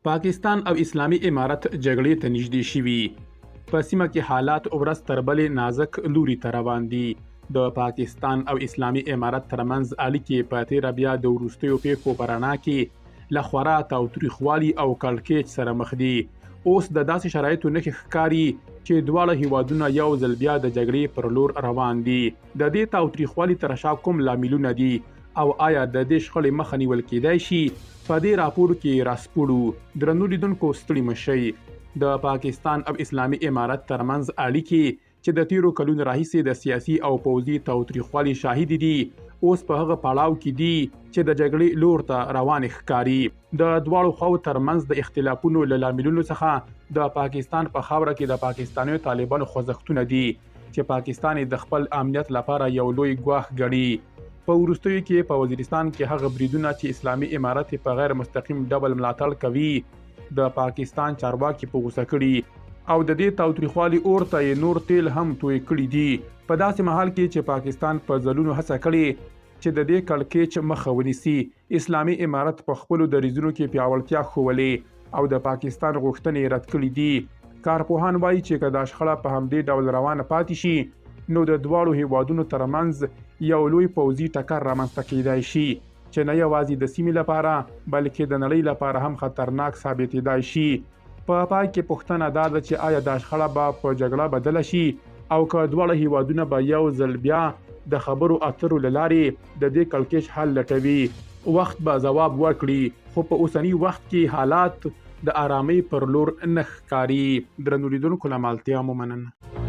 پاکستان او اسلامي امارت جګړې ته نږدې شوي. په سیمه کې حالات ورځ تر بلې نازک لوري ته روان دي. د پاکستان او اسلامي امارت ترمنځ اړیکې په تیره بیا د وروستیو پیښو په رڼا کې له خورا تاوتریخوالي او کړکېچ سره مخ دي. اوس د داسې شرایطو نښې ښکاري چې دواړه هیوادونه یو ځل بیا د جګړې پر لور روان دي. د دې تاوتریخوالي تر شا کوم لاملونه دي او آیا د دې شخړې مخه نیول کیدای شي؟ په دې راپور کې راسپړو. درنو لیدونکو ستړي مشئ. د پاکستان او اسلامي امارت ترمنځ اړیکې چې د تیرو کلونو راهیسې د سیاسي او پوځي تاوتریخوالي شاهد دي اوس په هغه پړاو کې دي چې د جګړې لور ته روان ښکاري. د دواړو خواو ترمنځ د اختلافونو له لاملونو څخه د پاکستان په خاوره کې د پاکستانیو طالبانو خوځښتونه دي چې پاکستان د خپل امنیت لپاره یو لوی ګواښ ګڼي. په وروستیو کې په وزیرستان کې هغه بریدونه چې اسلامي امارت په غیر مستقیم ډول ملاتړ کوي د پاکستان چارواکي په غوسه کړي او د دې تاوتریخوالي اور ته یې نور تیل هم توی کړي دي. په داسې مهال کې چې پاکستان په ځلونو هڅه کړې چې د دې کړکېچ مخه ونیسي، اسلامي امارت په خپلو دریځونو کې پیاوړتیا ښولې او د پاکستان غوښتنې رد کړي دي. کارپوهان وایي چې که دا شخړه په همدې ډول روانه پاتې شي نو د دواړو هیوادونو ترمنځ یو لوی پوځي ټکر رامنځته کیدای شي چې نه یوازې د سیمې لپاره بلکې د نړۍ لپاره هم خطرناک ثابتېدای شي. په پای کې پوښتنه دا ده چې آیا دا شخړه به په جګړه بدله شي او که دواړه هیوادونه به یو ځل بیا د خبرو اترو له لارې د دې کړکېچ حل لټوي؟ وخت به ځواب ورکړي، خو په اوسني وخت کې حالات د آرامۍ پر لور نه ښکاري. درنو لیدونکو له مالتیا مو مننه.